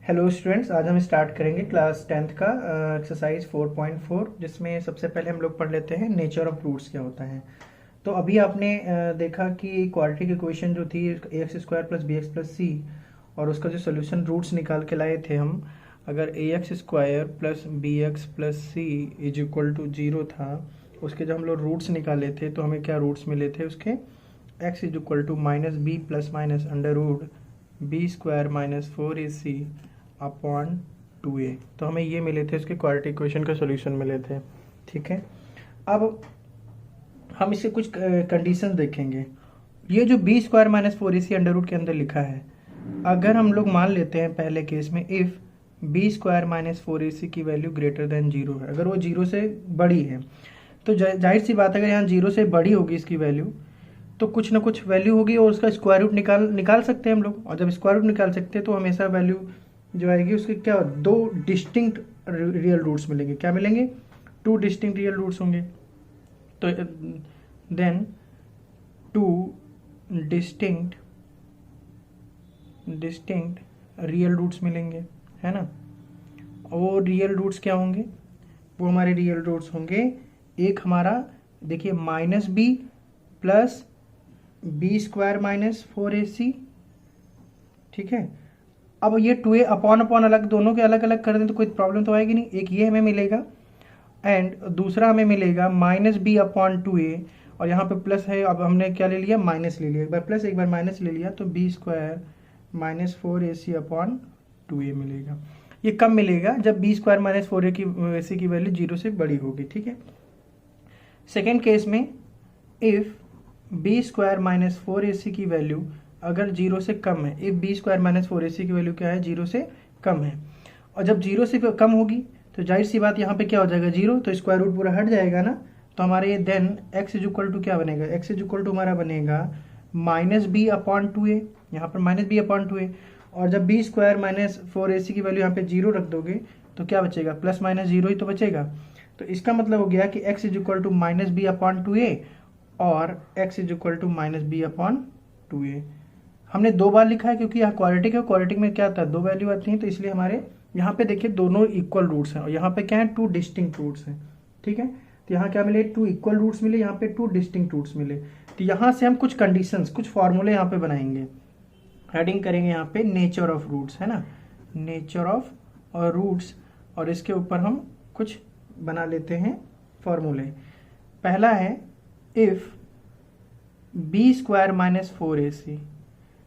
Hello students, आज हम start करेंगे क्लास 10th का एक्सरसाइज 4.4, जिसमें सबसे पहले हम लोग पढ़ लेते हैं नेचर ऑफ रूट्स क्या होता है। तो अभी आपने देखा कि क्वाड्रेटिक इक्वेशन जो थी ax square plus B X plus C, और उसका जो सोल्यूशन रूट्स निकाल के लाए थे हम। अगर ax square plus B X plus C is equal to 0 था, उसके जब हम लोग रूट्स निकाले थे तो हमें क्या रूट्स मिले थे उसके, x is equal to minus B plus minus under root B square minus 4ac upon 2a। तो हमें ये मिले थे, इसके क्वाड्रेटिक इक्वेशन का सॉल्यूशन मिले थे। ठीक है, अब हम इससे कुछ कंडीशंस देखेंगे। ये जो B square minus 4ac under root के अंदर लिखा है, अगर हम लोग मान लेते हैं पहले केस में if B square minus 4ac की वैल्यू ग्रेटर देन 0 है, अगर वो 0 से बड़ी है, तो जाहिर सी बात है अगर यहाँ 0 से बड़ी होगी इसकी वैल्यू, तो कुछ ना कुछ वैल्यू होगी और उसका स्क्वायर रूट निकाल सकते हैं हम लोग। और जब स्क्वायर रूट निकाल सकते हैं तो हमेशा वैल्यू जो आएगी उसके क्या दो डिस्टिंक्ट रियल रूट्स मिलेंगे। क्या मिलेंगे? टू डिस्टिंक्ट रियल रूट्स होंगे। तो then two distinct real roots मिलेंगे, है ना। वो रियल रूट्स क्या होंगे? वो हमारे रियल रूट्स होंगे, एक हमारा देखिए minus B plus B square minus 4ac। ठीक है, अब ये 2a अपॉन अपॉन अलग, दोनों के अलग अलग कर दें तो कोई प्रॉब्लम तो आएगी नहीं। एक ये हमें मिलेगा एंड दूसरा हमें मिलेगा माइनस बी अपॉन 2a, और यहाँ पे प्लस है, अब हमने क्या ले लिया, माइनस ले लिया। एक बार प्लस एक बार माइनस ले लिया तो B square minus 4ac upon 2a मिलेगा। ये कब मिलेगा? जब बी स्क्वायर माइनस 4ac की वैल्यू 0 से बड़ी होगी। ठीक है, सेकेंड केस में if B square minus 4ac की वैल्यू अगर 0 से कम है, if B square minus 4ac की वैल्यू क्या है, 0 से कम है, और जब 0 से कम होगी तो जाहिर सी बात यहाँ पे क्या हो जाएगा, 0, तो स्क्वायर रूट पूरा हट जाएगा ना। तो हमारे then x is equal to क्या बनेगा, x इज इक्वल टू हमारा बनेगा माइनस बी अपॉन 2a, यहाँ पर माइनस बी अपॉन 2a। और जब बी स्क्वायर माइनस 4ac की वैल्यू यहाँ पे 0 रख दोगे तो क्या बचेगा, प्लस माइनस 0 ही तो बचेगा। तो इसका मतलब हो गया कि x is equal to minus B upon 2a और x is equal to minus B upon 2a। हमने दो बार लिखा है क्योंकि यहाँ क्वाड्रेटिक है, क्वाड्रेटिक में क्या आता है, दो वैल्यू आती हैं, तो इसलिए हमारे यहाँ पे देखिए दोनों इक्वल रूट्स हैं और यहाँ पे क्या है, टू डिस्टिंक्ट रूट्स हैं। ठीक है, तो यहाँ क्या मिले, टू इक्वल रूट्स मिले, यहाँ पे टू डिस्टिंक्ट रूट्स मिले। तो यहाँ से हम कुछ कंडीशंस, कुछ फॉर्मूले यहाँ पे बनाएंगे, हेडिंग करेंगे यहाँ पे नेचर ऑफ रूट्स, है ना, नेचर ऑफ और रूट्स, और इसके ऊपर हम कुछ बना लेते हैं फॉर्मूले। पहला है if B square minus 4ac,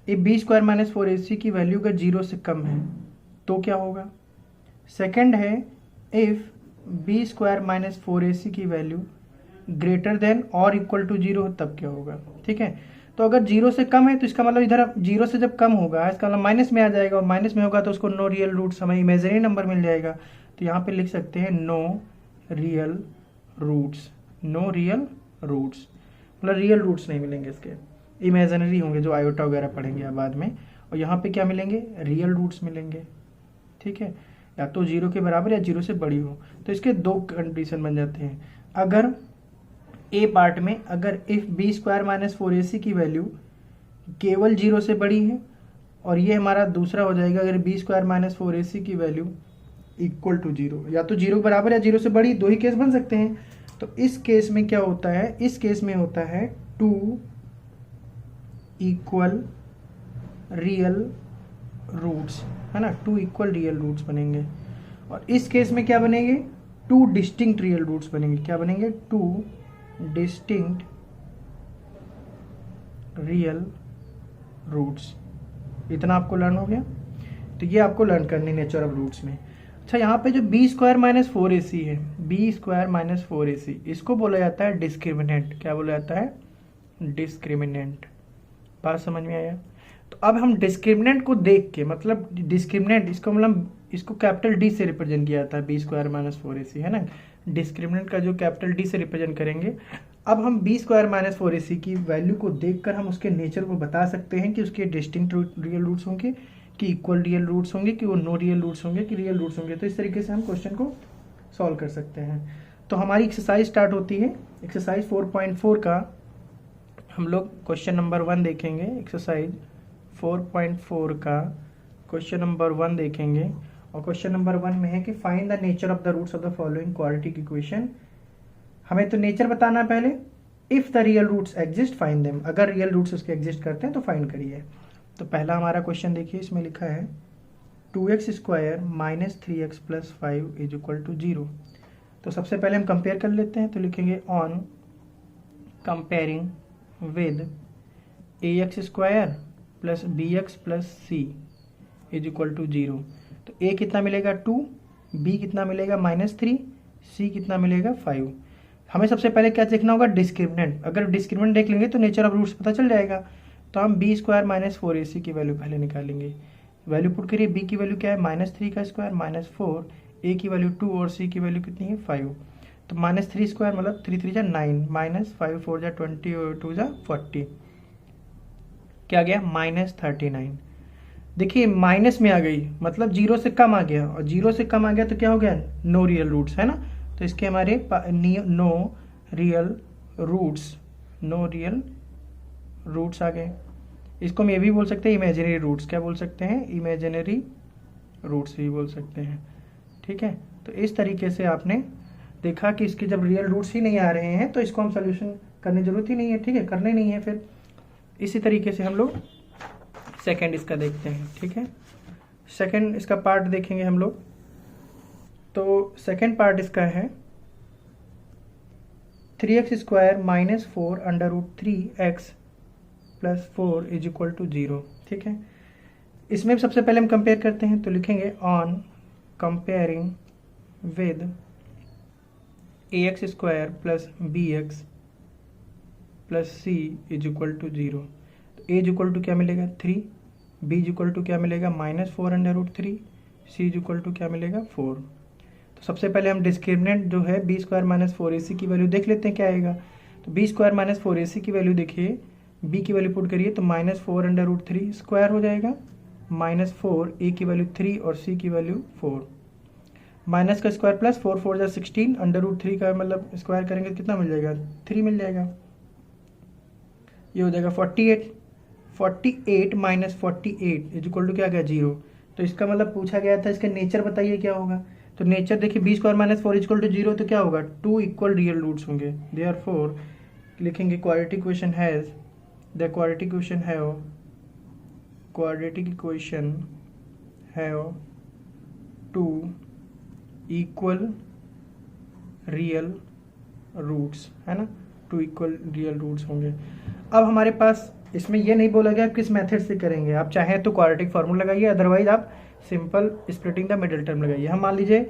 if B square minus 4ac की वैल्यू अगर 0 से कम है तो क्या होगा। सेकंड है if B square minus 4ac की वैल्यू ग्रेटर देन और इक्वल टू 0 तब क्या होगा। ठीक है, तो अगर 0 से कम है तो इसका मतलब इधर 0 से जब कम होगा इसका मतलब माइनस में आ जाएगा, और माइनस में होगा तो उसको नो रियल रूट्स, हमें इमेजिनरी नंबर मिल जाएगा। तो यहाँ पे लिख सकते हैं no real roots, no real roots, मतलब रियल रूट्स नहीं मिलेंगे इसके, इमेजिनरी होंगे, जो आयोटा वगैरह पढ़ेंगे आप बाद में। और यहाँ पे क्या मिलेंगे, रियल रूट्स मिलेंगे। ठीक है, या तो 0 के बराबर या 0 से बड़ी हो। तो इसके दो कंडीशन बन जाते हैं। अगर ए पार्ट में अगर if B square minus 4ac की वैल्यू केवल 0 से बड़ी है, और ये हमारा दूसरा हो जाएगा अगर बी स्क्वायर माइनस 4ac की वैल्यू इक्वल टू 0, या तो 0 के बराबर या 0 से बड़ी, दो ही केस बन सकते हैं। तो इस केस में क्या होता है, इस केस में होता है टू इक्वल रियल रूट्स, है ना, टू इक्वल रियल रूट्स बनेंगे। और इस केस में क्या बनेंगे, टू डिस्टिंक्ट रियल रूट्स बनेंगे। क्या बनेंगे, टू डिस्टिंक्ट रियल रूट्स। इतना आपको लर्न हो गया। तो ये आपको लर्न करनी नेचर ऑफ रूट्स में। अच्छा, यहाँ पे जो बी स्क्वायर माइनस 4ac है, बी स्क्वायर माइनस 4ac, इसको बोला जाता है डिस्क्रिमिनेंट। क्या बोला जाता है, डिस्क्रिमिनेंट। बात समझ में आया। तो अब हम डिस्क्रिमिनेंट को देख के, मतलब डिस्क्रिमिनेंट इसको मतलब इसको कैपिटल डी से रिप्रेजेंट किया जाता है, बी स्क्वायर माइनस 4ac, है ना। डिस्क्रिमिनेंट का जो कैपिटल डी से रिप्रेजेंट करेंगे। अब हम बी स्क्वायर माइनस 4ac की वैल्यू को देखकर हम उसके नेचर को बता सकते हैं कि उसके डिस्टिंक्ट रियल रूट्स होंगे, कि इक्वल रियल रूट्स होंगे, कि वो नो रियल रूट्स होंगे, कि रियल रूट्स होंगे। तो इस तरीके से हम क्वेश्चन को सॉल्व कर सकते हैं। तो हमारी एक्सरसाइज स्टार्ट होती है। एक्सरसाइज 4.4 का हम लोग क्वेश्चन नंबर 1 देखेंगे। एक्सरसाइज 4.4 का क्वेश्चन नंबर 1 देखेंगे, और क्वेश्चन नंबर 1 में है कि find the nature of the roots of the following quadratic equation. हमें तो नेचर बताना पहले। If the real roots exist find them, अगर रियल रूट्स उसके एग्जिस्ट करते हैं तो फाइंड करिए। तो पहला हमारा क्वेश्चन देखिए, इसमें लिखा है 2x square minus 3x plus 5 is equal to 0। तो सबसे पहले हम कंपेयर कर लेते हैं, तो लिखेंगे on comparing with ax square plus bx plus c is equal to 0। तो a कितना मिलेगा 2, b कितना मिलेगा -3, c कितना मिलेगा 5। हमें सबसे पहले क्या देखना होगा, डिस्क्रिमिनेंट। अगर डिस्क्रिमिनेंट देख लेंगे तो नेचर ऑफ रूट्स पता चल जाएगा। तो हम b स्क्वायर माइनस 4ac की वैल्यू पहले निकालेंगे। वैल्यू पुट करिए, b की वैल्यू क्या है -3 का स्क्वायर -4, a की वैल्यू 2 और c की वैल्यू कितनी है 5। तो -3 स्क्वायर मतलब 3 3 जा 9, -5 4 जा 20 और 2 जा 40, क्या गया -39। देखिए माइनस में आ गई मतलब 0 से कम आ गया, और 0 से कम आ गया तो क्या हो गया, नो रियल रूट्स, है ना। तो इसके हमारे नो रियल रूट्स आ गए। इसको हम ये भी बोल सकते हैं इमेजिनरी रूट्स। क्या बोल सकते हैं, इमेजिनरी रूट्स भी बोल सकते हैं, ठीक है। तो इस तरीके से आपने देखा कि इसके जब रियल रूट्स ही नहीं आ रहे हैं तो इसको हम सोल्यूशन करने की जरूरत ही नहीं है, ठीक है, करने नहीं है। फिर इसी तरीके से हम लोग सेकंड इसका देखते हैं, ठीक है। सेकंड इसका पार्ट देखेंगे हम लोग। तो सेकंड पार्ट इसका है 3x square minus 4 under root 3x plus 4 is equal to 0, ठीक है। इसमें सबसे पहले हम कंपेयर करते हैं, तो लिखेंगे on comparing with ax square plus bx plus c is equal to 0। तो a इज इक्वल टू क्या मिलेगा 3, b इज इक्वल टू क्या मिलेगा -4 under root 3, c is equal to क्या मिलेगा 4। तो सबसे पहले हम डिस्क्रिमिनेंट जो है b स्क्वायर माइनस 4ac की वैल्यू देख लेते हैं क्या आएगा। तो b स्क्वायर माइनस 4ac की वैल्यू देखिए, b की वैल्यू पुट करिए तो -4 अंडर रूट 3 स्क्वायर हो जाएगा, -4, a की वैल्यू 3 और c की वैल्यू 4, माइनस का स्क्वायर प्लस 4 4 जा 16 अंडर रूट 3 का मतलब स्क्वायर करेंगे तो कितना मिल जाएगा 3 मिल जाएगा। ये हो जाएगा 48 माइनस 48 इज इक्वल टू क्या गया 0। तो इसका मतलब पूछा गया था इसका नेचर बताइए क्या होगा। तो नेचर देखिए b square minus 4 is equal to 0, तो क्या होगा 2 इक्वल रियल रूट्स होंगे। देयरफॉर लिखेंगे quadratic equation has the quadratic equation have 2 equal real roots, है ना, 2 इक्वल रियल रूट्स होंगे। अब हमारे पास इसमें ये नहीं बोला गया किस मेथड से करेंगे, आप चाहें तो क्वाड्रेटिक फार्मूला लगाइए, अदरवाइज आप simple splitting the middle term लगाइए। हम मान लीजिए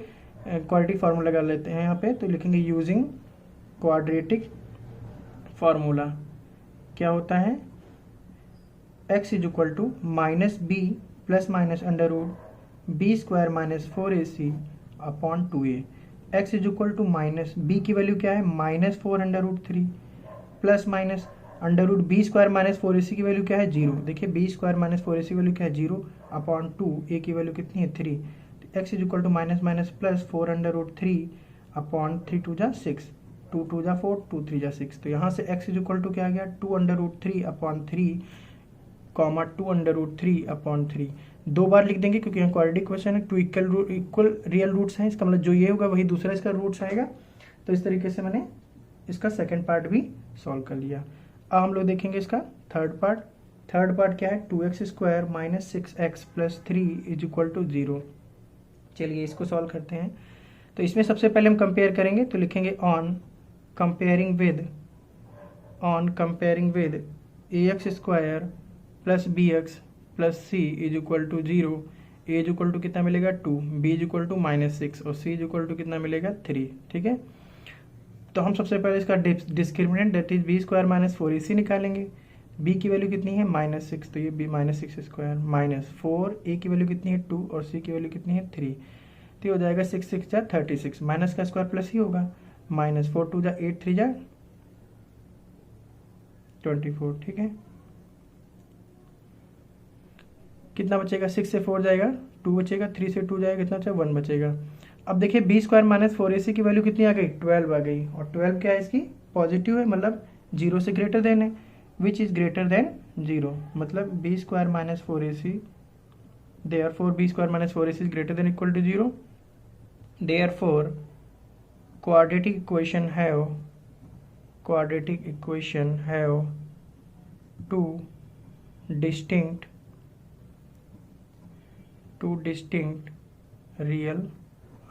क्वाड्रेटिक फार्मूला लगा लेते हैं यहाँ पे, तो लिखेंगे यूजिंग क्वाड्रेटिक फार्मूला। क्या होता है, x is equal to -b plus minus under root b square minus 4ac upon 2a। x is equal to minus b की वैल्यू क्या है -4 under root 3 plus minus under root B square minus 4ac की value क्या है 0। देखिए b square minus 4ac की value क्या है 0 अपॉन 2, a की वैल्यू कितनी है 3। तो x is equal to minus minus plus 4 under root 3 upon 3 2 जा 6, 2 2 जा 4, 2 3 जा 6। तो यहाँ से x इज इक्वल टू क्या आ गया 2 अंडर रूट 3 अपॉन 3 कॉमा 2 अंडर रूट 3 अपॉन 3। दो बार लिख देंगे क्योंकि यहाँ क्वाड्रेटिक इक्वेशन है, 2 इक्वल रियल रूट्स हैं, इसका मतलब जो ये होगा वही दूसरा इसका रूट्स आएगा। तो इस तरीके से मैंने इसका सेकंड पार्ट भी सॉल्व कर लिया। अब हम लोग देखेंगे इसका थर्ड पार्ट। थर्ड पार्ट क्या है, 2x square minus 6x plus 3 is equal to 0। चलिए इसको सॉल्व करते हैं। तो इसमें सबसे पहले हम कंपेयर करेंगे, तो लिखेंगे on comparing with ax square plus bx plus c is equal to 0। a is equal to कितना मिलेगा 2, b इज इक्वल टू -6 और c इज इक्वल टू कितना मिलेगा 3, ठीक है। तो हम सबसे पहले इसका discriminant that is b square minus 4ac निकालेंगे। b की वैल्यू कितनी है -6, तो ये b -6 स्क्वायर माइनस 4, a की वैल्यू कितनी है 2 और c की वैल्यू कितनी है 3। तो ये हो जाएगा 6 6 जा 36, माइनस का स्क्वायर प्लस ही होगा, -4 2 जा 8 3 जा 24, ठीक है। कितना बचेगा 6 से 4 जाएगा 2 बचेगा, 3 से 2 जाएगा कितना बचेगा 1 बचेगा। अब देखिए b स्क्वायर माइनस 4ac की वैल्यू कितनी आ गई 12 आ गई, और 12 क्या है इसकी पॉजिटिव है, मतलब 0 से ग्रेटर देन है, विच इज ग्रेटर देन 0। मतलब b square minus 4ac Therefore b square minus 4ac is greater than or equal to 0. Therefore quadratic equation have two distinct real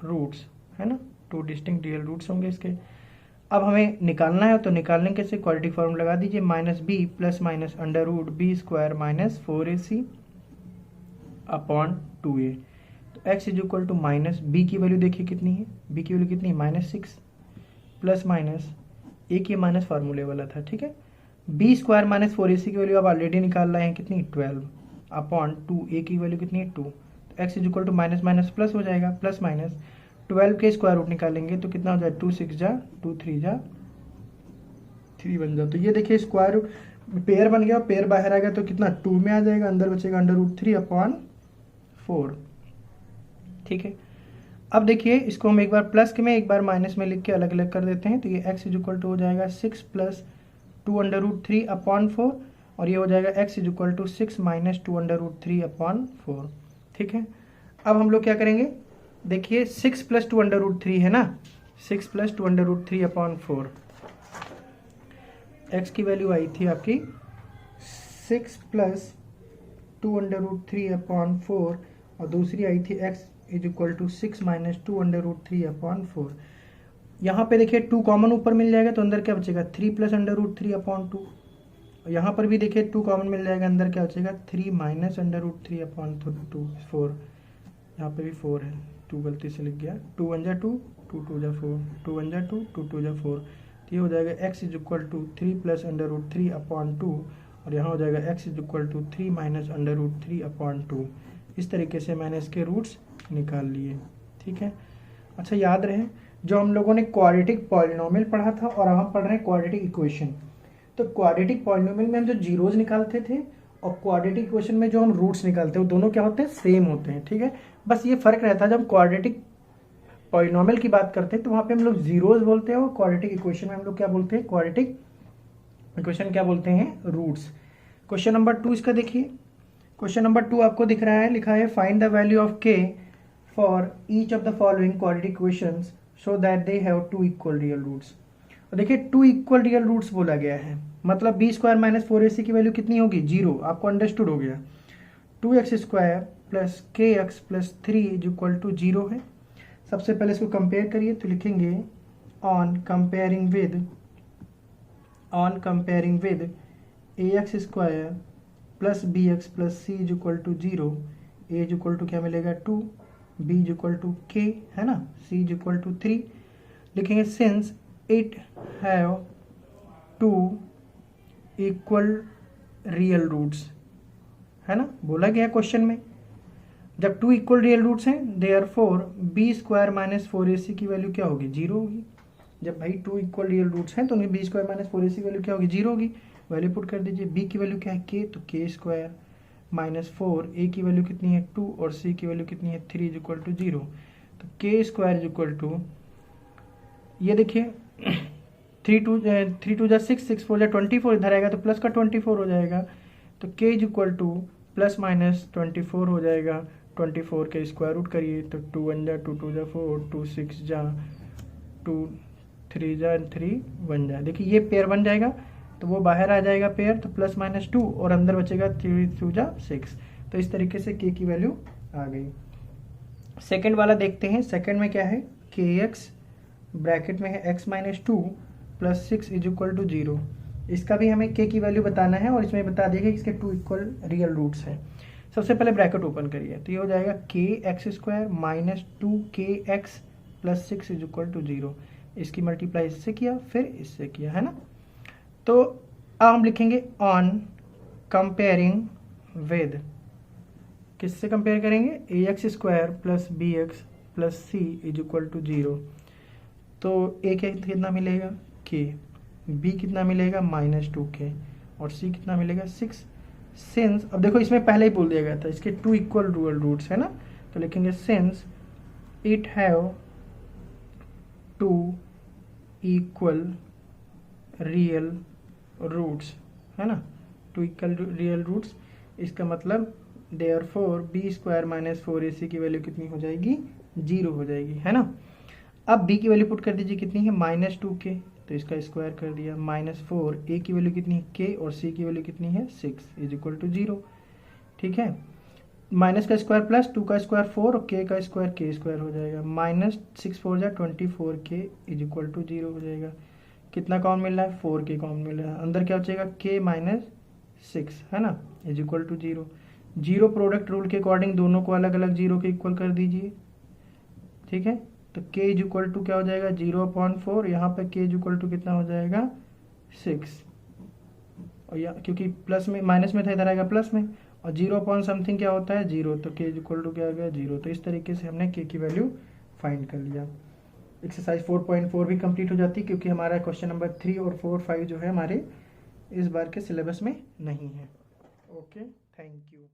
roots, है ना, 2 डिस्टिंक्ट रियल रूट्स होंगे इसके। अब हमें निकालना है, तो निकालने कैसे, क्वाड्रेटिक फॉर्मूला लगा दीजिए, minus B plus minus under root B square minus 4ac upon 2a। तो x is equal to minus B की वैल्यू देखिए कितनी है, बी की वैल्यू कितनी है -6 प्लस माइनस ए की माइनस फार्मूले वाला था, ठीक है। बी स्क्वायर माइनस 4ac की वैल्यू आप ऑलरेडी निकाल रहे हैं कितनी 12 अपॉन 2a की वैल्यू कितनी है 2। तो x is equal to minus minus plus हो जाएगा, प्लस माइनस 12 के स्क्वायर रूट निकालेंगे तो कितना हो जाए 2 6 जा 2 3 जा 3 बन जाए। तो ये देखिए स्क्वायर रूट पेयर बन गया, पेयर बाहर आ गया तो कितना 2 में आ जाएगा, अंदर बचेगा अंडर रूट 3 अपॉन 4, ठीक है। अब देखिए इसको हम एक बार प्लस में एक बार माइनस में लिख के अलग अलग कर देते हैं। तो ये x इज इक्वल टू हो जाएगा 6 प्लस 2 अंडर रूट 3 अपॉन 4 और ये हो जाएगा x is equal to 6 minus 2 under root 3 upon 4, ठीक है। अब हम लोग क्या करेंगे, देखिए 6 प्लस 2 अंडर रूट 3 है ना, 6 plus 2 under root 3 upon 4, x की वैल्यू आई थी आपकी 6 प्लस 2 अंडर रूट 3 अपॉन 4 और दूसरी आई थी x is equal to 6 minus 2 under root 3 upon 4। यहाँ पे देखिए 2 कॉमन ऊपर मिल जाएगा तो अंदर क्या बचेगा 3 प्लस अंडर रूट 3 अपॉन 2। यहाँ पर भी देखिए 2 कॉमन मिल जाएगा, अंदर क्या बचेगा 3 माइनस अंडर रूट 3 अपॉन 4। यहाँ पे भी 4 है, 2 गलती से लिख गया, 2 1 जा 2 2 2 जा 4 2 1 जा 2 2 2 जा 4। तो ये हो जाएगा x is equal to 3 plus under root 3 upon 2 और यहाँ हो जाएगा x is equal to 3 minus under root 3 upon 2। इस तरीके से मैंने इसके रूट्स निकाल लिए, ठीक है। अच्छा याद रहे जो हम लोगों ने क्वाड्रेटिक पॉलिनोमियल पढ़ा था और हम पढ़ रहे हैं क्वाड्रेटिक इक्वेशन। तो क्वाड्रेटिक पॉलिनोमियल में हम जो जीरोज निकालते थे और क्वाड्रेटिक इक्वेशन में जो हम रूट्स निकालते हैं वो दोनों क्या होते हैं, सेम होते हैं, ठीक है। बस ये फर्क रहता है, जब हम क्वाड्रेटिक पॉलिनोमियल की बात करते हैं तो वहाँ पे हम लोग जीरोज बोलते हैं और क्वाड्रेटिक इक्वेशन में हम लोग क्या बोलते हैं, क्वाड्रेटिक इक्वेशन क्या बोलते हैं, रूट्स। क्वेश्चन नंबर 2 इसका देखिए, क्वेश्चन नंबर 2 आपको दिख रहा है, लिखा है find the value of k for each of the following quadratic equations so that they have 2 equal real roots. और देखिए 2 इक्वल रियल रूट्स बोला गया है, मतलब बी स्क्वायर माइनस 4ac की वैल्यू कितनी होगी 0, आपको अंडरस्टूड हो गया। 2x square plus kx plus 3 is equal to 0 है। सबसे पहले इसको कंपेयर करिए तो लिखेंगे on comparing with ax square plus B X plus C is equal to 0, A is equal to क्या मिलेगा 2, बी इज इक्वल टू के, है ना, सी इज इक्वल टू 3। लिखेंगे since it have 2 equal real roots, है ना, बोला गया क्वेश्चन में जब 2 इक्वल रियल रूट्स हैं therefore B square minus 4ac की वैल्यू क्या होगी 0 होगी। जब भाई 2 इक्वल रियल रूट्स हैं तो उनकी बी स्क्वायर माइनस 4ac की वैल्यू क्या होगी 0 होगी। वैल्यू पुट कर दीजिए, b की वैल्यू क्या है k, तो k स्क्वायर माइनस 4, a की वैल्यू कितनी है 2 और c की वैल्यू कितनी है 3 इज इक्वल टू 0। तो k square is equal to, ये देखिए 3 2 जा 6 6 4 जा 24, इधर आएगा तो प्लस का 24 हो जाएगा। तो k is equal two plus minus 24 हो जाएगा, 24 के स्क्वायर रूट करिए तो 2 1 जा 2 2 जा 4 2 6 जा 2 3 जा 3 1 जा, देखिए ये पेयर बन जाएगा तो वो बाहर आ जाएगा पेयर, तो प्लस माइनस 2 और अंदर बचेगा 3 2 जा 6। तो इस तरीके से k की वैल्यू आ गई। सेकंड वाला देखते हैं, सेकंड में क्या है kx ब्रैकेट में है x minus 2 plus 6 is equal to 0। इसका भी हमें k की वैल्यू बताना है और इसमें बता देगा कि इसके 2 इक्वल रियल रूट्स हैं। सबसे पहले ब्रैकेट ओपन करिए तो ये हो जाएगा kx square minus 2kx plus 6 is equal to 0। इसकी मल्टीप्लाई इससे किया फिर इससे किया, है ना। तो अब हम लिखेंगे ऑन कंपेयरिंग विद, किससे कंपेयर करेंगे ax square plus bx plus c is equal to 0। तो a कितना मिलेगा k, b कितना मिलेगा माइनस 2k और c कितना मिलेगा 6। सिंस, अब देखो इसमें पहले ही बोल दिया गया था इसके 2 इक्वल रियल रूट्स, है ना। तो लिखेंगे since it have 2 equal real roots, है ना, 2 इक्वल रियल रूट्स। इसका मतलब therefore B square minus 4ac की वैल्यू कितनी हो जाएगी, 0 हो जाएगी, है ना। अब b की वैल्यू पुट कर दीजिए, कितनी है -2k, तो इसका स्क्वायर कर दिया, -4, a की वैल्यू कितनी है k और c की वैल्यू कितनी है 6 इज इक्वल टू 0। ठीक है, माइनस का स्क्वायर प्लस 2 का स्क्वायर 4 और k का स्क्वायर k स्क्वायर हो जाएगा, -6 4 जा 24k इज इक्वल टू 0 हो जाएगा। कितना कॉमन मिल रहा है, 4k कॉमन मिल रहा है, अंदर क्या हो जाएगा k -6, है ना, is equal to 0। Zero product rule के अकॉर्डिंग दोनों को अलग अलग 0 के इक्वल कर दीजिए। ठीक है, तो k इज इक्वल टू क्या हो जाएगा 0/4, यहाँ पे k इज इक्वल टू कितना हो जाएगा 6, और यहाँ क्योंकि प्लस में माइनस में था इधर आएगा प्लस में, और 0 क्या होता है 0, तो k इज इक्वल टू क्या आ गया 0। तो इस तरीके से हमने k की वैल्यू फाइंड कर लिया। एक्सरसाइज 4.4 भी कंप्लीट हो जाती है, क्योंकि हमारा क्वेश्चन नंबर 3 और 4 5 जो है हमारे इस बार के सिलेबस में नहीं है। Okay, thank you.